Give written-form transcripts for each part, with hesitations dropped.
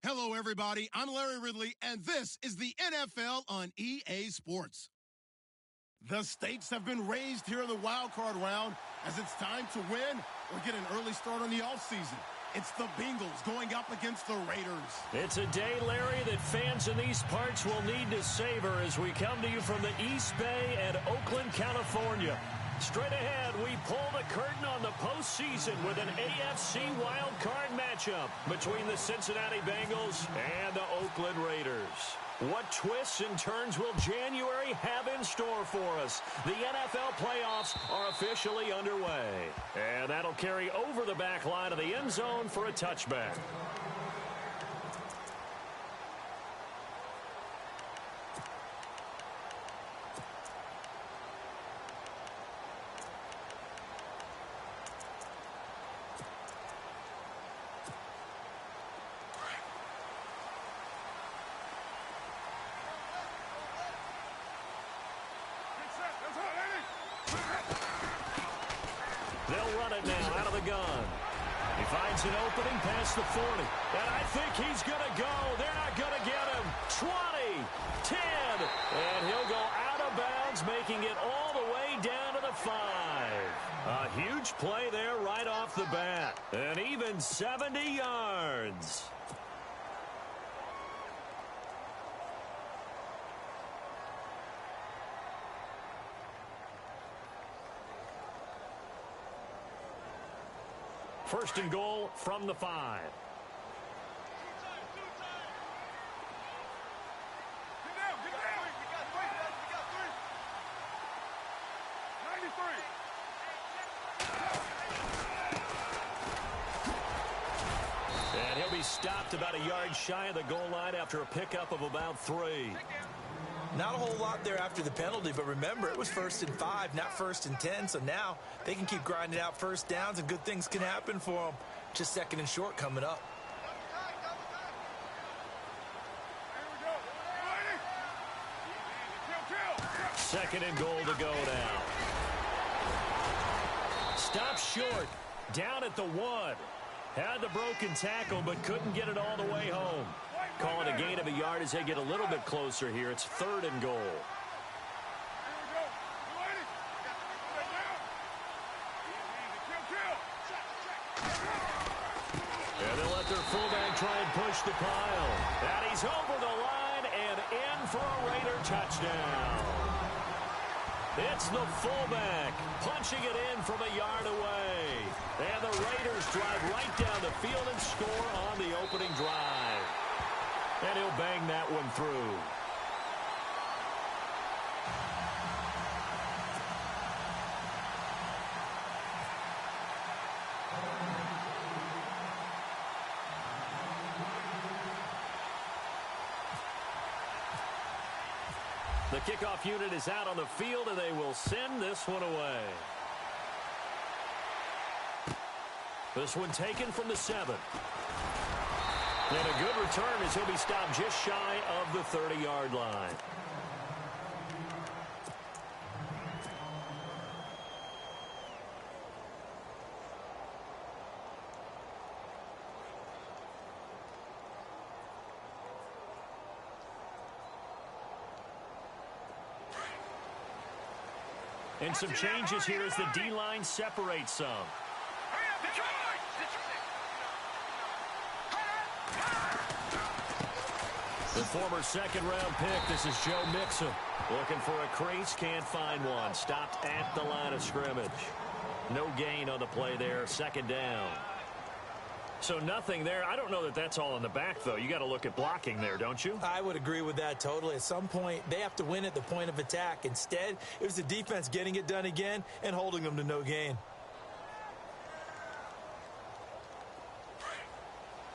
Hello, everybody. I'm Larry Ridley, and this is the NFL on EA Sports. The stakes have been raised here in the wildcard round as it's time to win or get an early start on the offseason. It's the Bengals going up against the Raiders. It's a day, Larry, that fans in these parts will need to savor as we come to you from the East Bay and Oakland, California. Straight ahead, we pull the curtain on the postseason with an AFC wildcard matchup between the Cincinnati Bengals and the Oakland Raiders. What twists and turns will January have in store for us? The NFL playoffs are officially underway. And that'll carry over the back line of the end zone for a touchback. They'll run it now out of the gun. He finds an opening past the 40. And I think he's going to go. They're not going to get him. 20, 10, and he'll go out of bounds, making it all the way down to the 5. A huge play there right off the bat. And even 70 yards. First and goal from the 5. Get down, get down. We got three. 93. And he'll be stopped about a yard shy of the goal line after a pickup of about 3. Not a whole lot there after the penalty, but remember, it was 1st and 5, not 1st and 10, so now they can keep grinding out first downs and good things can happen for them. Just 2nd and short coming up. Second and goal to go now. Stop short. Down at the 1. Had the broken tackle, but couldn't get it all the way home. Calling a gain of a yard as they get a little bit closer here. It's 3rd and goal. And they'll let their fullback try and push the pile. And he's over the line and in for a Raider touchdown. It's the fullback punching it in from a yard away. And the Raiders drive right down the field and score on the opening drive. And he'll bang that one through. The kickoff unit is out on the field, and they will send this one away. This one taken from the 7. And a good return as he'll be stopped just shy of the 30-yard line. And some changes here as the D-line separates some. The former second-round pick, this is Joe Mixon. Looking for a crease, can't find one. Stopped at the line of scrimmage. No gain on the play there, 2nd down. So nothing there. I don't know that that's all in the back, though. You got to look at blocking there, don't you? I would agree with that totally. At some point, they have to win at the point of attack. Instead, it was the defense getting it done again and holding them to no gain.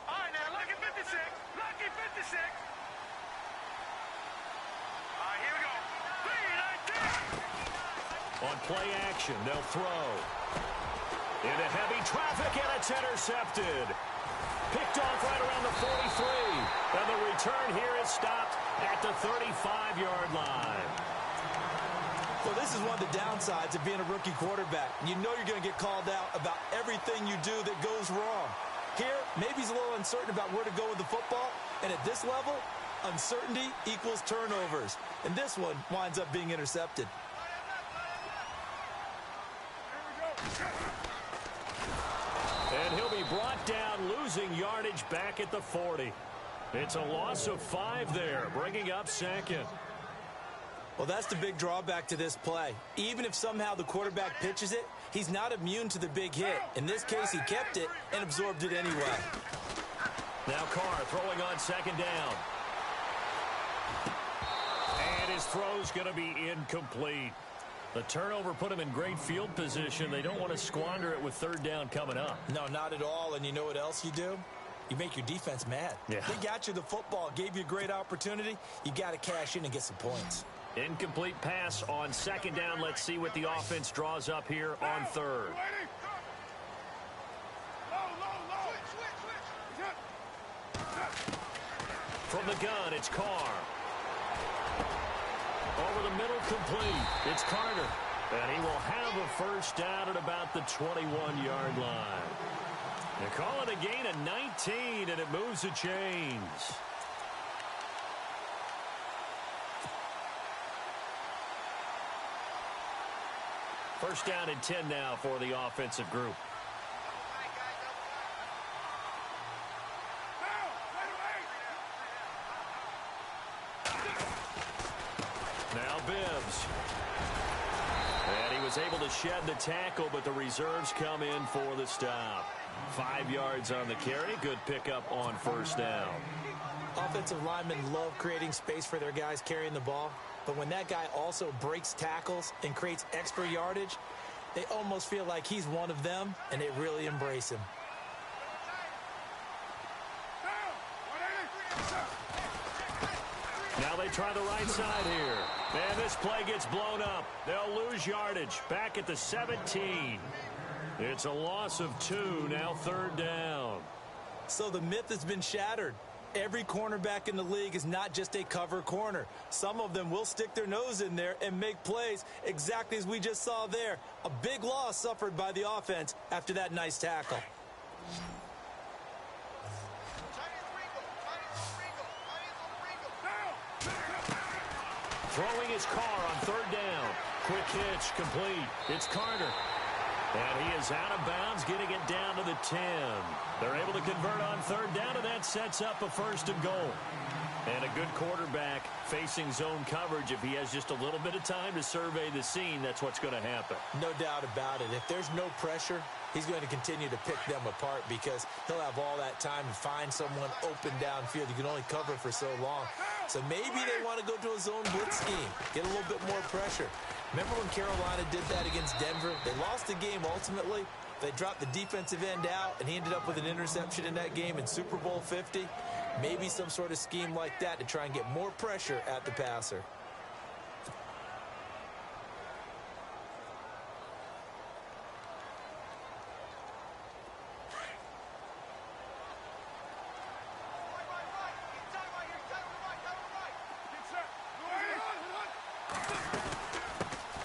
All right, now, lucky 56. Lucky 56. All right, here we go. 3-19. On play action, they'll throw. Into heavy traffic, and it's intercepted. Picked off right around the 43. And the return here is stopped at the 35-yard line. Well, this is one of the downsides of being a rookie quarterback. You know you're going to get called out about everything you do that goes wrong. Here, Maybe he's a little uncertain about where to go with the football. And at this level, uncertainty equals turnovers. And this one winds up being intercepted. And he'll be brought down, losing yardage back at the 40. It's a loss of 5 there, bringing up second. Well, that's the big drawback to this play. Even if somehow the quarterback pitches it, he's not immune to the big hit. In this case, he kept it and absorbed it anyway. Now Carr throwing on second down. And his throw's going to be incomplete. The turnover put him in great field position. They don't want to squander it with third down coming up. No, not at all. And you know what else you do? You make your defense mad. Yeah. They got you the football, gave you a great opportunity. You got to cash in and get some points. Incomplete pass on second down. Let's see what the offense draws up here on third. From the gun, it's Carr. Over the middle, complete. It's Carter. And he will have a first down at about the 21-yard line. They call it a gain of 19, and it moves the chains. First down and 10 now for the offensive group. Now Bibbs. And he was able to shed the tackle, but the reserves come in for the stop. 5 yards on the carry. Good pickup on first down. Offensive linemen love creating space for their guys carrying the ball. But when that guy also breaks tackles and creates extra yardage, they almost feel like he's one of them, and they really embrace him. Now they try the right side here. And this play gets blown up. They'll lose yardage back at the 17. It's a loss of 2, now third down. So the myth has been shattered. Every cornerback in the league is not just a cover corner. Some of them will stick their nose in there and make plays exactly as we just saw there. A big loss suffered by the offense after that nice tackle. Throwing his Carr on third down. Quick hitch, complete. It's Carter. And he is out of bounds, getting it down to the 10. They're able to convert on third down, and that sets up a first and goal. And a good quarterback facing zone coverage. If he has just a little bit of time to survey the scene, that's what's going to happen. No doubt about it. If there's no pressure, he's going to continue to pick them apart because he'll have all that time to find someone open downfield. You can only cover for so long. So maybe they want to go to a zone blitz scheme, get a little bit more pressure. Remember when Carolina did that against Denver? They lost the game ultimately. They dropped the defensive end out, and he ended up with an interception in that game in Super Bowl 50. Maybe some sort of scheme like that to try and get more pressure at the passer.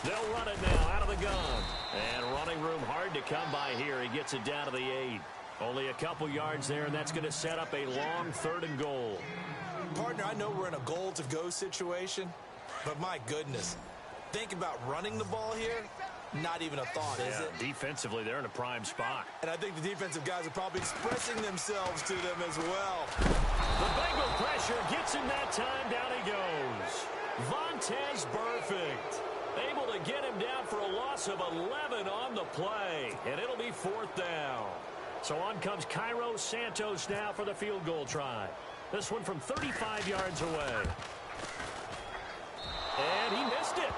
They'll run it now out of the gun. And running room hard to come by here. He gets it down to the 8. Only a couple yards there, and that's going to set up a long third and goal. Partner, I know we're in a goal-to-go situation, but my goodness, think about running the ball here. Not even a thought, is it? Defensively, they're in a prime spot. And I think the defensive guys are probably expressing themselves to them as well. The Bengal pressure gets him that time. Down he goes. Vontaze Burfict able to get him down for a loss of 11 on the play. And it'll be fourth down. So on comes Cairo Santos now for the field goal try. This one from 35 yards away. And he missed it.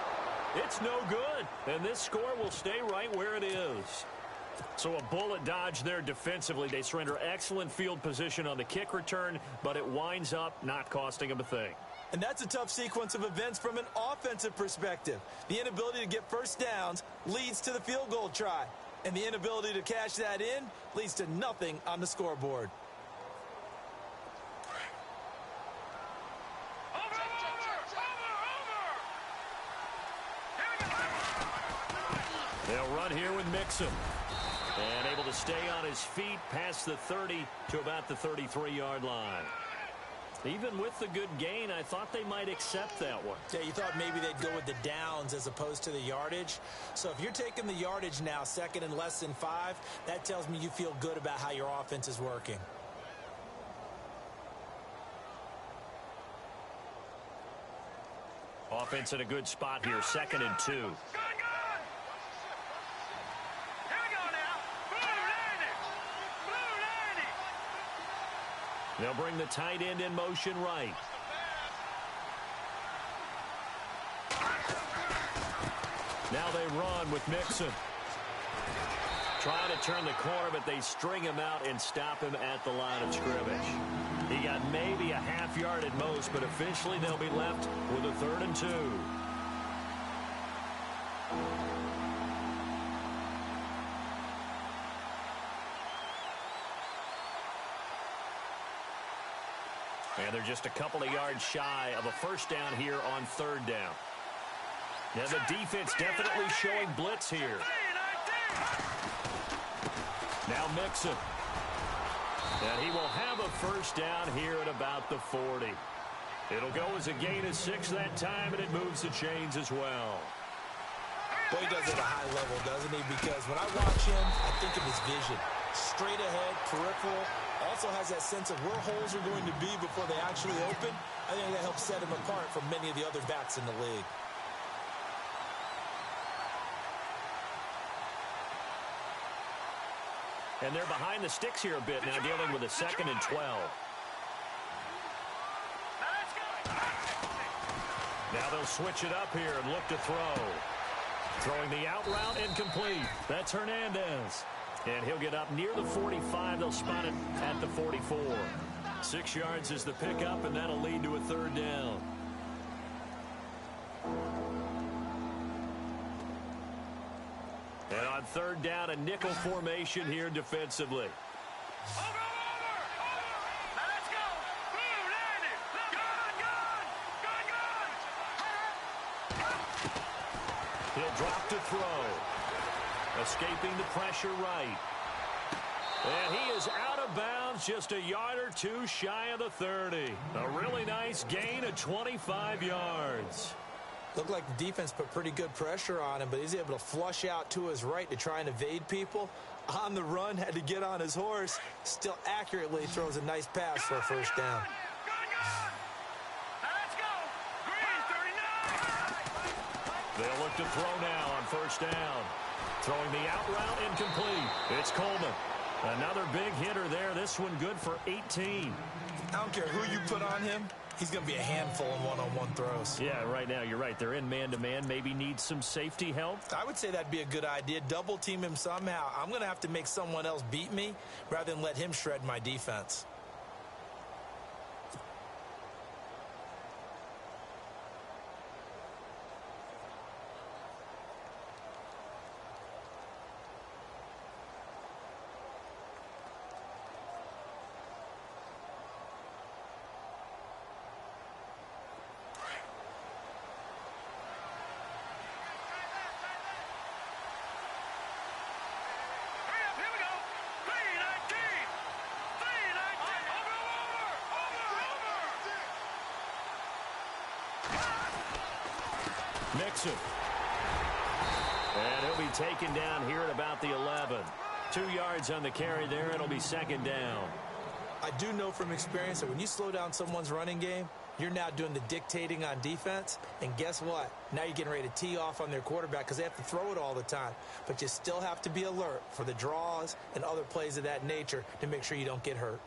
It's no good. And this score will stay right where it is. So a bullet dodge there defensively. They surrender excellent field position on the kick return, but it winds up not costing them a thing. And that's a tough sequence of events from an offensive perspective. The inability to get first downs leads to the field goal try. And the inability to cash that in leads to nothing on the scoreboard. They'll run here with Mixon. And able to stay on his feet past the 30 to about the 33-yard line. Even with the good gain, I thought they might accept that one. Yeah, you thought maybe they'd go with the downs as opposed to the yardage. So if you're taking the yardage now, second and less than 5, that tells me you feel good about how your offense is working. Offense in a good spot here, 2nd and 2. Good. Here we go now. Blue Landy. They'll bring the tight end in motion right. Now they run with Mixon. Trying to turn the corner, but they string him out and stop him at the line of scrimmage. He got maybe a half yard at most, but officially they'll be left with a 3rd and 2. And they're just a couple of yards shy of a first down here on 3rd down. Now the defense definitely showing blitz here. Now Mixon. And he will have a first down here at about the 40. It'll go as a gain of 6 that time, and it moves the chains as well. Boy, he does it at a high level, doesn't he? Because when I watch him, I think of his vision. Straight ahead, peripheral. Also has that sense of where holes are going to be before they actually open. I think that helps set him apart from many of the other backs in the league. And they're behind the sticks here a bit now, dealing with a 2nd and 12. Now they'll switch it up here and look to throw. Throwing the out route incomplete. That's Hernandez. And he'll get up near the 45. They'll spot it at the 44. 6 yards is the pickup, and that'll lead to a 3rd down. And on 3rd down, a nickel formation here defensively. Over. Now let's go. Blue Landy. Gun. He'll drop to throw. Escaping the pressure right. And he is out of bounds, just a yard or 2 shy of the 30. A really nice gain of 25 yards. Looked like the defense put pretty good pressure on him, but he's able to flush out to his right to try and evade people. On the run, had to get on his horse. Still accurately throws a nice pass for a first down. Gun. Now let's go. Green 39. They'll look to throw now on first down. Throwing the out route incomplete. It's Coleman. Another big hitter there. This one good for 18. I don't care who you put on him. He's going to be a handful in one-on-one throws. Yeah, right now, you're right. They're in man-to-man. Maybe need some safety help. I would say that'd be a good idea. Double team him somehow. I'm going to have to make someone else beat me rather than let him shred my defense. Mixon. And he'll be taken down here at about the 11. 2 yards on the carry there. It'll be 2nd down. I do know from experience that when you slow down someone's running game, you're now doing the dictating on defense. And guess what? Now you're getting ready to tee off on their quarterback because they have to throw it all the time. But you still have to be alert for the draws and other plays of that nature to make sure you don't get hurt.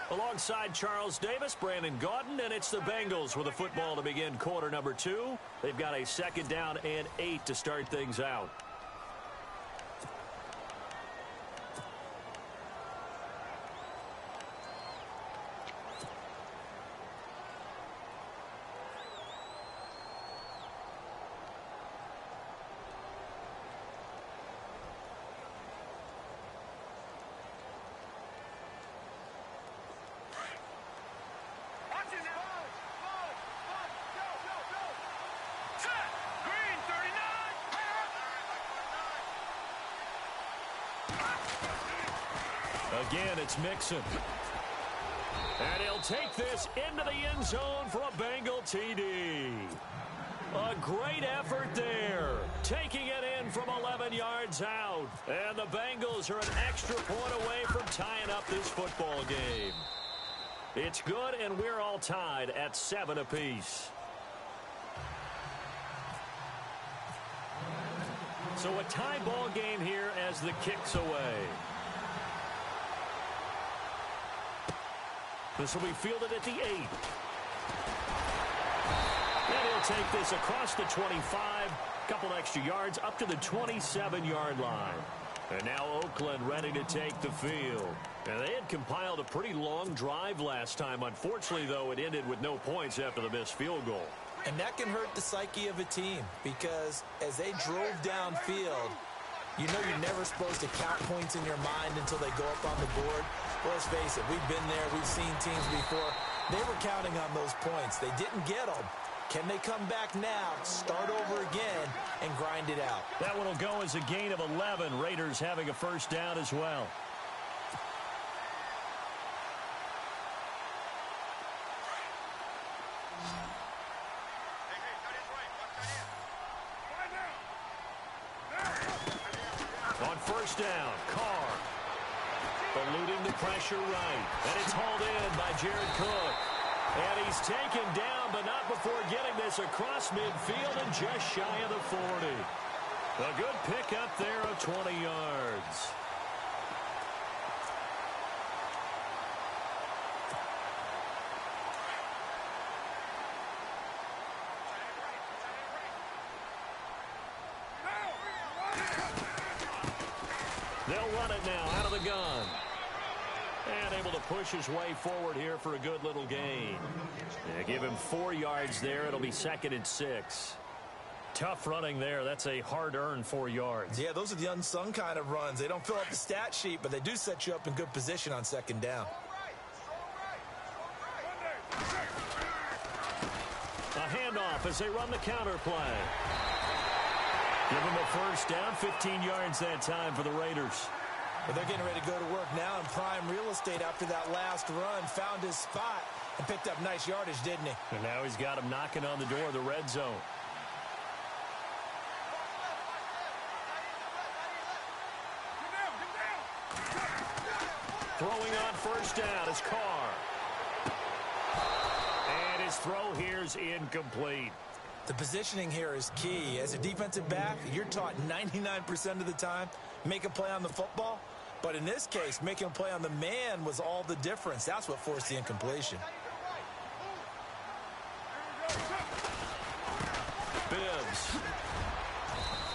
Alongside Charles Davis, Brandon Gaudin, and it's the Bengals with a football to begin quarter number 2. They've got a 2nd down and 8 to start things out. Watch it now. Again, it's Mixon. And he'll take this into the end zone for a Bengal TD. A great effort there, taking it in from 11 yards out. And the Bengals are an extra point away from tying up this football game. It's good, and we're all tied at 7 apiece. So a tie ball game here as the kick's away. This will be fielded at the 8. And he'll take this across the 25, couple extra yards up to the 27-yard line. And now Oakland ready to take the field. And they had compiled a pretty long drive last time. Unfortunately, though, it ended with no points after the missed field goal. And that can hurt the psyche of a team because as they drove downfield, you know you're never supposed to count points in your mind until they go up on the board. Well, let's face it, we've been there, we've seen teams before. They were counting on those points. They didn't get them. Can they come back now, start over again, and grind it out? That one will go as a gain of 11. Raiders having a first down as well. On first down, Carr eluding the pressure right. And it's hauled in by Jared Cook. And he's taken down, but not before getting this across midfield and just shy of the 40. A good pickup there of 20 yards. They'll run it now out of the gun. And able to push his way forward here for a good little gain. Yeah, give him 4 yards there. It'll be 2nd and 6. Tough running there. That's a hard-earned 4 yards. Yeah, those are the unsung kind of runs. They don't fill up the stat sheet, but they do set you up in good position on 2nd down. A handoff as they run the counter play. Give him a first down, 15 yards that time for the Raiders. Well, they're getting ready to go to work now in prime real estate after that last run. Found his spot and picked up nice yardage, didn't he? And now he's got him knocking on the door of the red zone. Throwing on first down is Carr. And his throw here is incomplete. The positioning here is key. As a defensive back, you're taught 99% of the time, make a play on the football. But in this case, making a play on the man was all the difference. That's what forced the incompletion. Bibbs.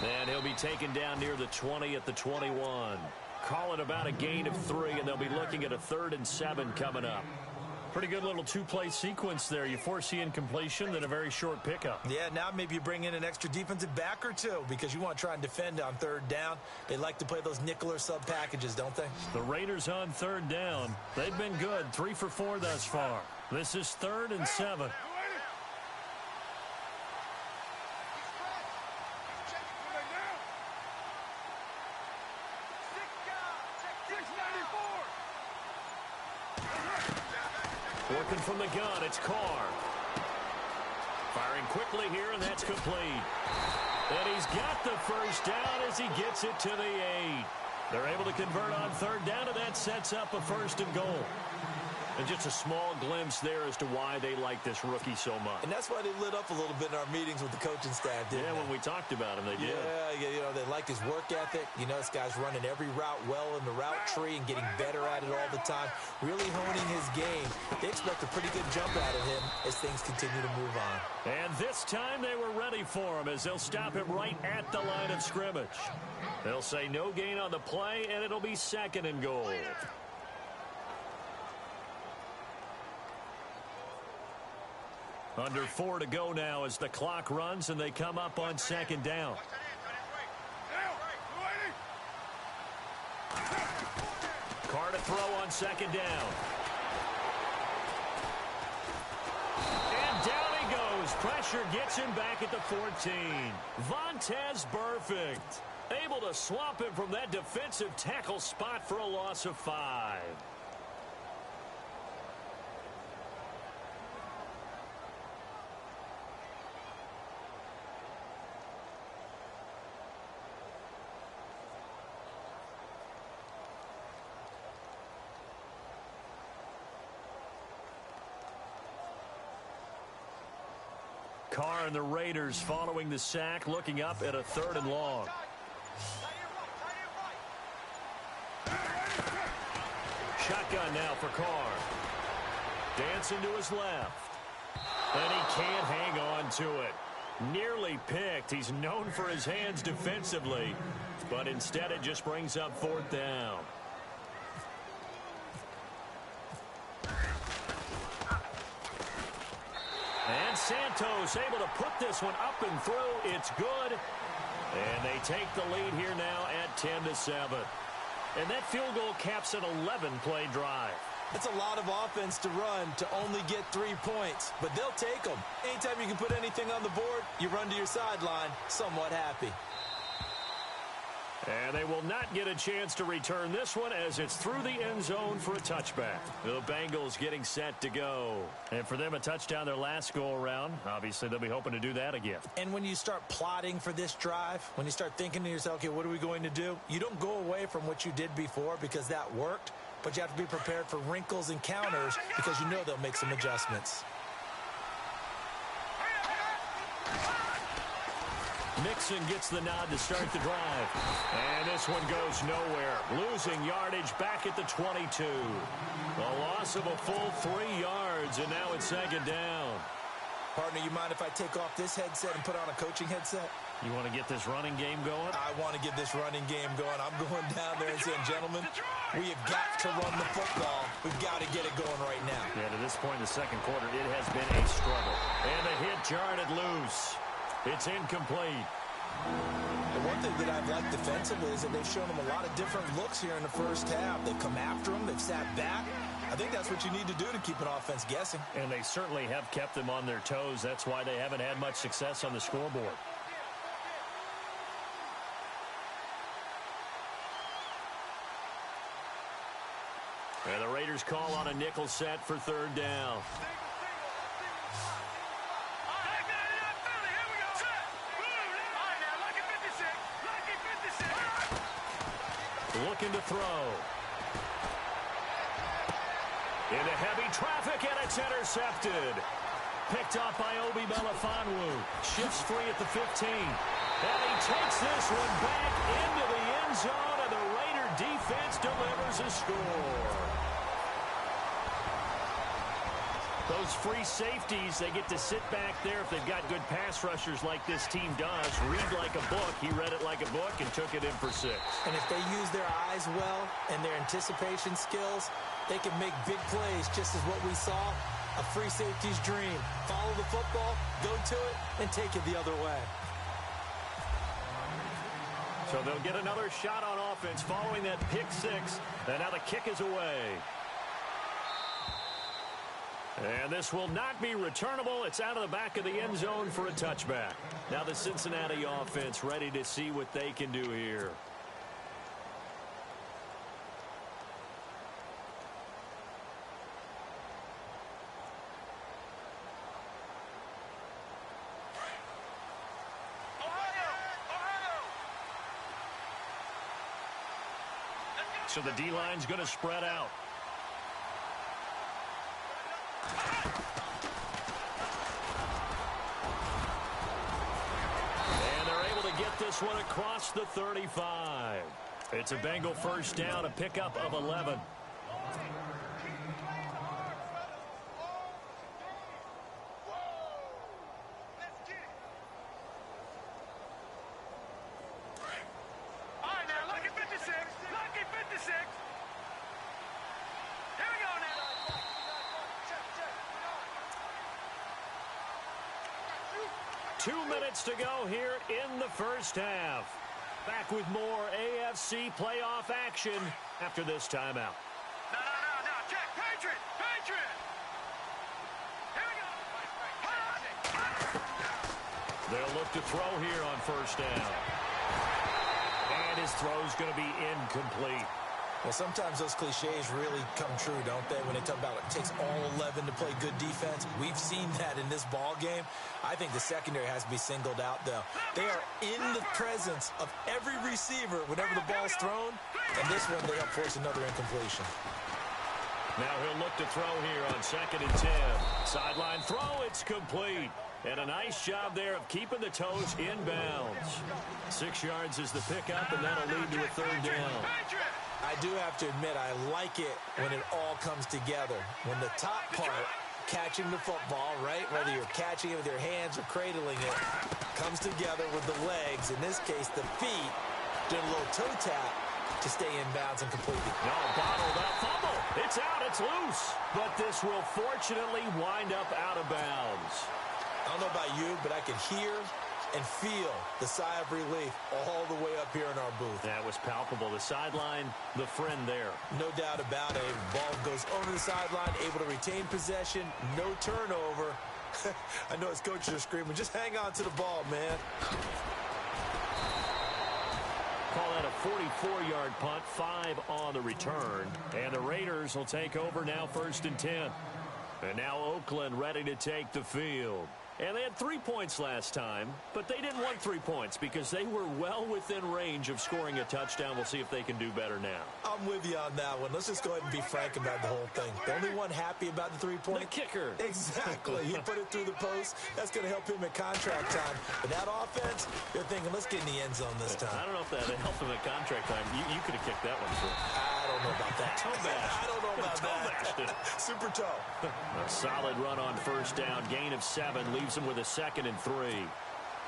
And he'll be taken down near the 20 at the 21. Call it about a gain of 3, and they'll be looking at a 3rd and 7 coming up. Pretty good little two-play sequence there. You force the incompletion, then a very short pickup. Yeah, now maybe you bring in an extra defensive back or two because you want to try and defend on 3rd down. They like to play those nickel or sub packages, don't they? The Raiders on 3rd down. They've been good, 3 for 4 thus far. This is 3rd and 7. Working from the gun, it's Carr. Firing quickly here, and that's complete. And he's got the first down as he gets it to the 8. They're able to convert on 3rd down, and that sets up a 1st and goal. And just a small glimpse there as to why they like this rookie so much. And that's why they lit up a little bit in our meetings with the coaching staff, didn't they? Yeah, when we talked about him, they did. Yeah, you know, they like his work ethic. You know, this guy's running every route well in the route tree and getting better at it all the time, really honing his game. They expect a pretty good jump out of him as things continue to move on. And this time they were ready for him as they'll stop him right at the line of scrimmage. They'll say no gain on the play, and it'll be 2nd and goal. Under 4 to go now as the clock runs and they come up on 2nd down. Carr to throw on 2nd down. And down he goes. Pressure gets him back at the 14. Vontaze Burfict. Able to swamp him from that defensive tackle spot for a loss of 5. Carr and the Raiders following the sack, looking up at a 3rd and long. Shotgun now for Carr. Dancing to his left. And he can't hang on to it. Nearly picked. He's known for his hands defensively, but instead it just brings up 4th down. And Santos able to put this one up and through. It's good. And they take the lead here now at 10-7. And that field goal caps an 11-play drive. It's a lot of offense to run to only get 3 points, but they'll take them. Anytime you can put anything on the board, you run to your sideline somewhat happy. And they will not get a chance to return this one as it's through the end zone for a touchback. The Bengals getting set to go. And for them, a touchdown their last go-around. Obviously, they'll be hoping to do that again. And when you start plotting for this drive, when you start thinking to yourself, okay, what are we going to do? You don't go away from what you did before because that worked, but you have to be prepared for wrinkles and counters because you know they'll make some adjustments. Mixon gets the nod to start the drive. And this one goes nowhere. Losing yardage back at the 22. A loss of a full 3 yards, and now it's 2nd down. Partner, you mind if I take off this headset and put on a coaching headset? You want to get this running game going? I want to get this running game going. I'm going down there and saying, gentlemen, we have got to run the football. We've got to get it going right now. Yeah, to this point in the second quarter, it has been a struggle. And the hit jarred it loose. It's incomplete. The one thing that I've liked defensively is that they've shown them a lot of different looks here in the first half. They've come after them. They've sat back. I think that's what you need to do to keep an offense guessing. And they certainly have kept them on their toes. That's why they haven't had much success on the scoreboard. And the Raiders call on a nickel set for 3rd down. Looking to throw. Into heavy traffic, and it's intercepted. Picked off by Obi Melifonwu. Shifts free at the 15. And he takes this one back into the end zone, and the Raider defense delivers a score. Those free safeties, they get to sit back there if they've got good pass rushers like this team does. Read like a book. He read it like a book and took it in for 6. And if they use their eyes well and their anticipation skills, they can make big plays just as what we saw. A free safety's dream. Follow the football, go to it, and take it the other way. So they'll get another shot on offense following that pick 6. And now the kick is away. And this will not be returnable. It's out of the back of the end zone for a touchback. Now the Cincinnati offense ready to see what they can do here. So the D-line's going to spread out. And they're able to get this one across the 35. It's a Bengal first down, a pickup of 11. To go here in the first half. Back with more AFC playoff action after this timeout. No, check. Patriot! Here we go. They'll look to throw here on first down. his throw's going to be incomplete. Well, sometimes those cliches really come true, don't they? When they talk about it takes all 11 to play good defense. We've seen that in this ball game. I think the secondary has to be singled out, though. They are in the presence of every receiver whenever the ball's thrown. And this one, they help force another incompletion. Now he'll look to throw here on 2nd and 10. Sideline throw, it's complete. And a nice job there of keeping the toes in bounds. 6 yards is the pickup, and that'll lead to a 3rd down. I do have to admit, I like it when it all comes together. When the top part, catching the football, right, whether you're catching it with your hands or cradling it, comes together with the legs, in this case the feet, doing a little toe tap to stay in bounds and complete it. No, bottled up, fumble. It's out, it's loose. But this will fortunately wind up out of bounds. I don't know about you, but I can hear and feel the sigh of relief all the way up here in our booth. That was palpable. The sideline, the friend there. No doubt about it. Ball goes over the sideline, able to retain possession, no turnover. I know his coaches are screaming, just hang on to the ball, man. Call that a 44-yard punt, 5 on the return. And the Raiders will take over now 1st and 10. And now Oakland ready to take the field. And they had 3 points last time, but they didn't want 3 points because they were well within range of scoring a touchdown. We'll see if they can do better now. I'm with you on that one. Let's just go ahead and be frank about the whole thing. The only one happy about the 3-point? The kicker. Exactly. He put it through the post. That's going to help him at contract time. But that offense, you're thinking, let's get in the end zone this time. I don't know if that helped him at contract time. You could have kicked that one through. I don't know about that. Toe bash. I don't know about that. Super toe. A solid run on 1st down. Gain of 7 leaves him with a 2nd and 3.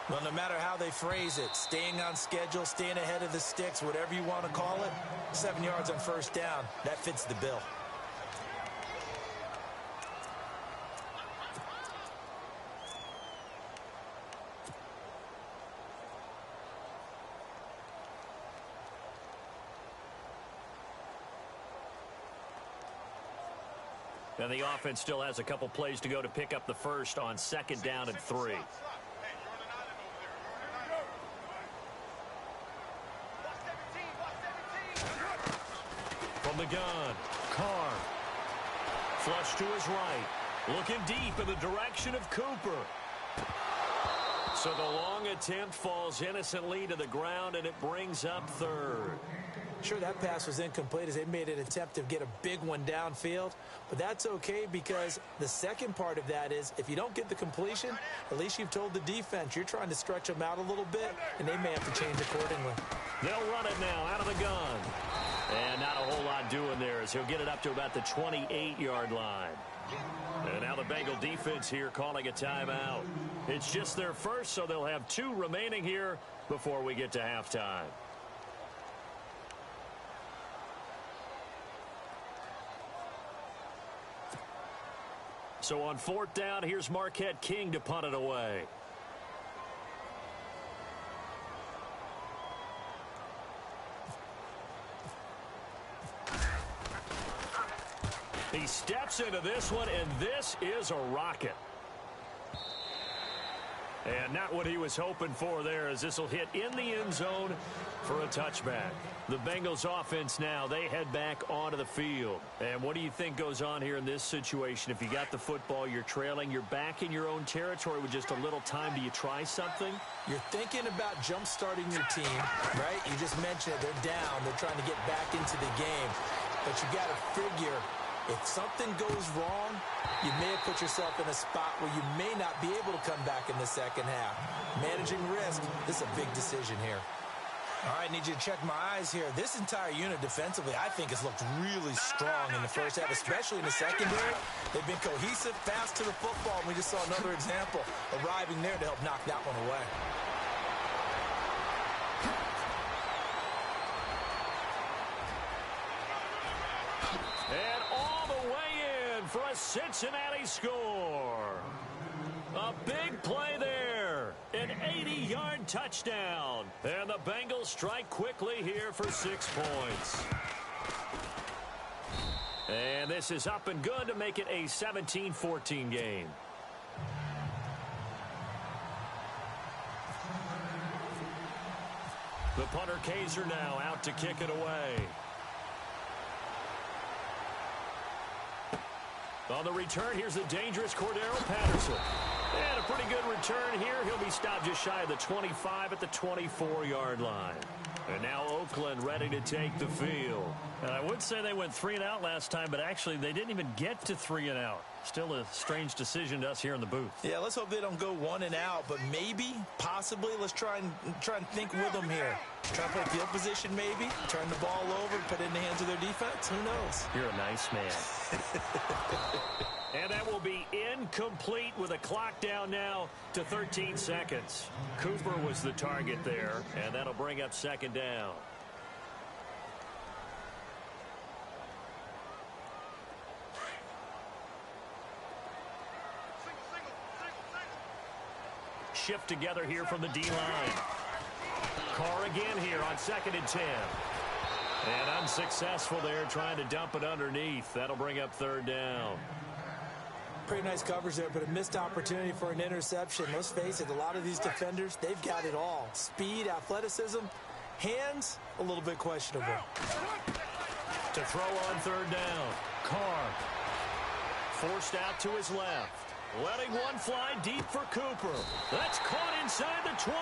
Well, no matter how they phrase it, staying on schedule, staying ahead of the sticks, whatever you want to call it, 7 yards on 1st down, that fits the bill. And the offense still has a couple plays to go to pick up the first on 2nd down and 3. From the gun, Carr. Flush to his right. Looking deep in the direction of Cooper. So the long attempt falls innocently to the ground, and it brings up 3rd. Sure, that pass was incomplete as they made an attempt to get a big one downfield, but that's okay because the second part of that is if you don't get the completion, at least you've told the defense you're trying to stretch them out a little bit, and they may have to change accordingly. They'll run it now out of the gun. And not a whole lot doing there as he'll get it up to about the 28-yard line. And now the Bengal defense here calling a timeout. It's just their first, so they'll have 2 remaining here before we get to halftime. So on 4th down, here's Marquette King to punt it away. He steps into this one, and this is a rocket. And not what he was hoping for there, as this will hit in the end zone for a touchback. The Bengals offense now, they head back onto the field. And what do you think goes on here in this situation? If you got the football, you're trailing, you're back in your own territory with just a little time. Do you try something? You're thinking about jump-starting your team, right? You just mentioned it. They're down. They're trying to get back into the game. But you got to figure if something goes wrong, you may have put yourself in a spot where you may not be able to come back in the second half. Managing risk, this is a big decision here. All right, need you to check my eyes here. This entire unit defensively, I think, has looked really strong in the first half, especially in the secondary. They've been cohesive, fast to the football, and we just saw another example arriving there to help knock that one away. And all the way in for a Cincinnati score. A big play there. An 80-yard touchdown. And the Bengals strike quickly here for 6 points. And this is up and good to make it a 17-14 game. The punter Kaiser now out to kick it away. On the return, here's the dangerous Cordero Patterson. And a pretty good return here. He'll be stopped just shy of the 25 at the 24-yard line. And now Oakland ready to take the field. And I would say they went 3 and out last time, but actually they didn't even get to 3 and out. Still a strange decision to us here in the booth. Yeah, let's hope they don't go 1 and out, but maybe, possibly, let's try and think with them here. Try to play field position maybe, turn the ball over, put it in the hands of their defense. Who knows? You're a nice man. And that will be incomplete with a clock down now to 13 seconds. Cooper was the target there, and that'll bring up second down. Shift together here from the D-line. Carr again here on 2nd and 10. And unsuccessful there, trying to dump it underneath. That'll bring up 3rd down. Pretty nice coverage there, but a missed opportunity for an interception. Let's face it, a lot of these defenders, they've got it all. Speed, athleticism, hands, a little bit questionable. To throw on 3rd down. Carr forced out to his left. Letting one fly deep for Cooper. That's caught inside the 20.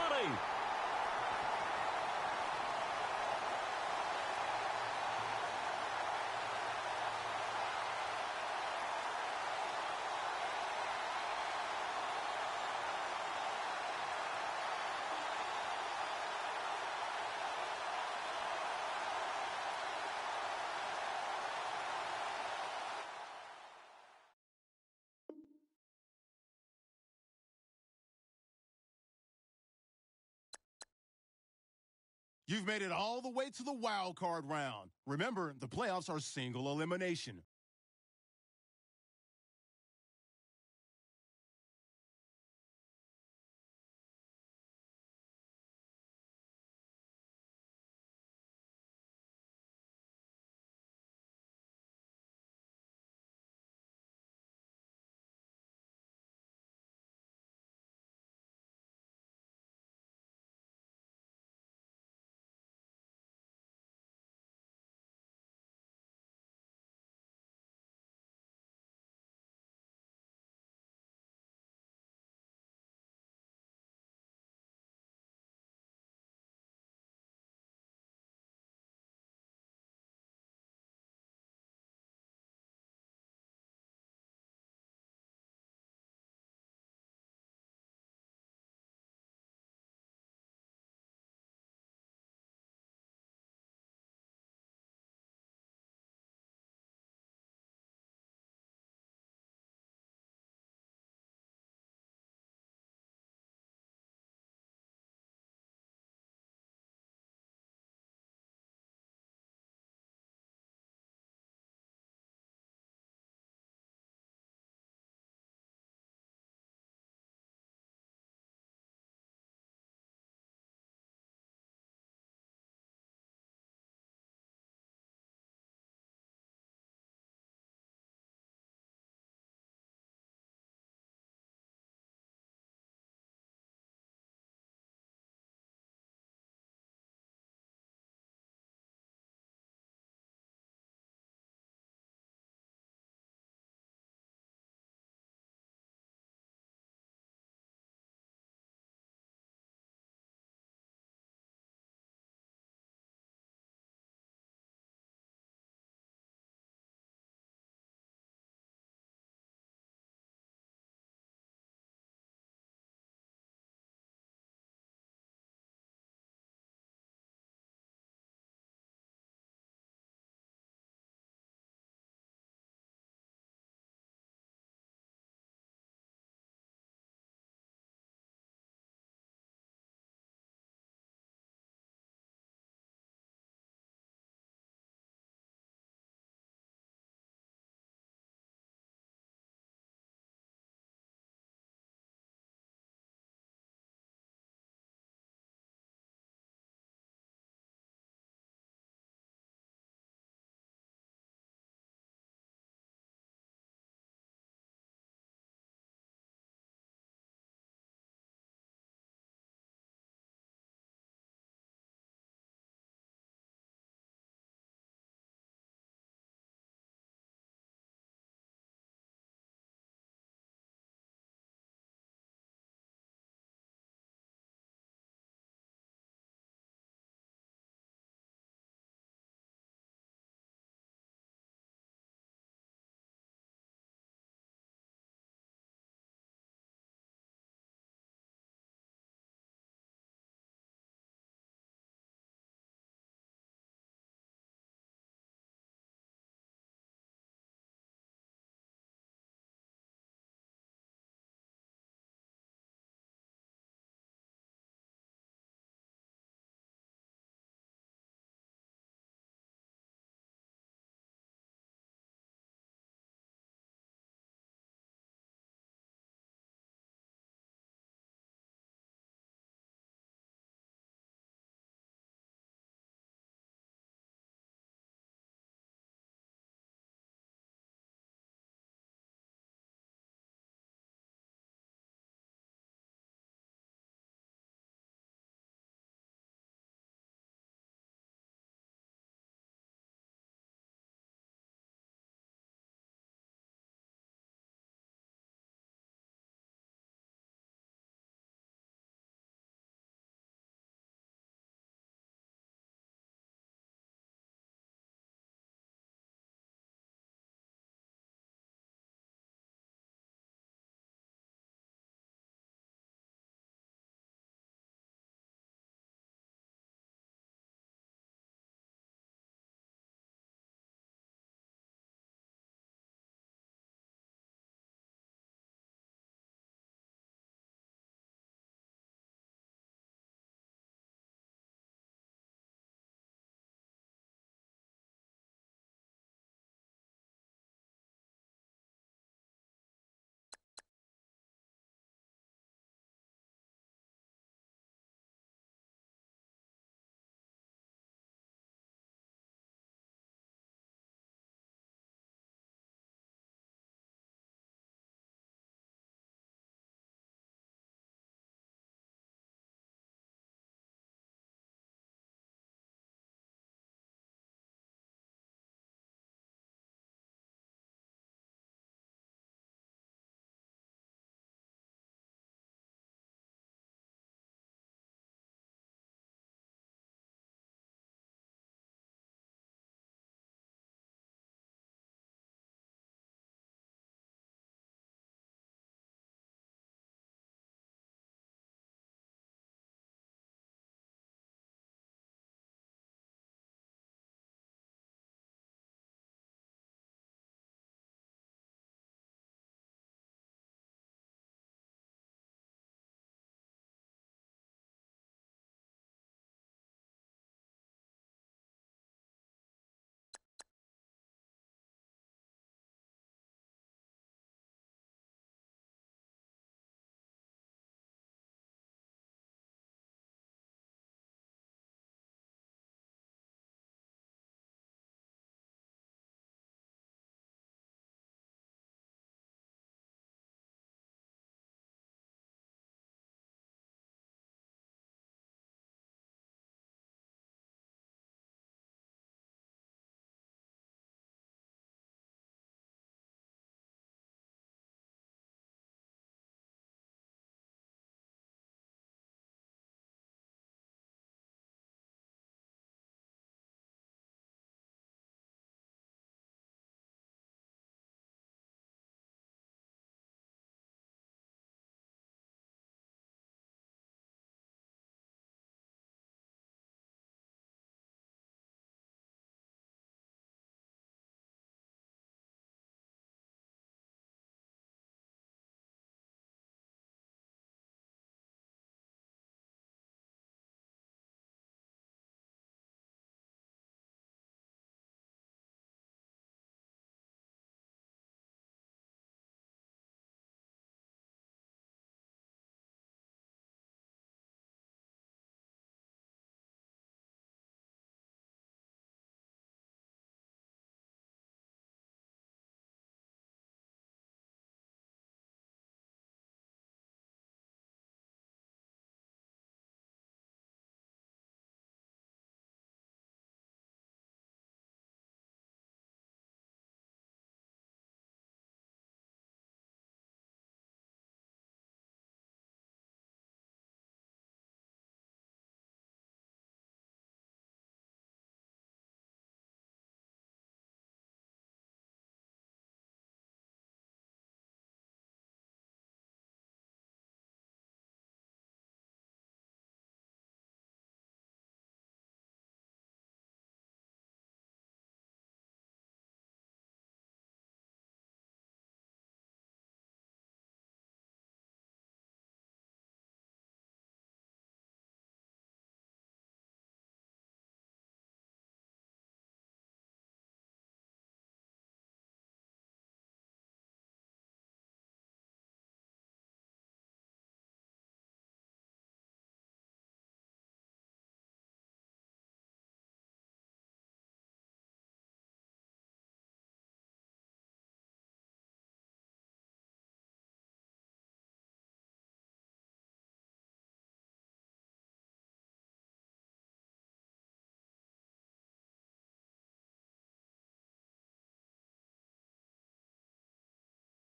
You've made it all the way to the wild card round. Remember, the playoffs are single elimination.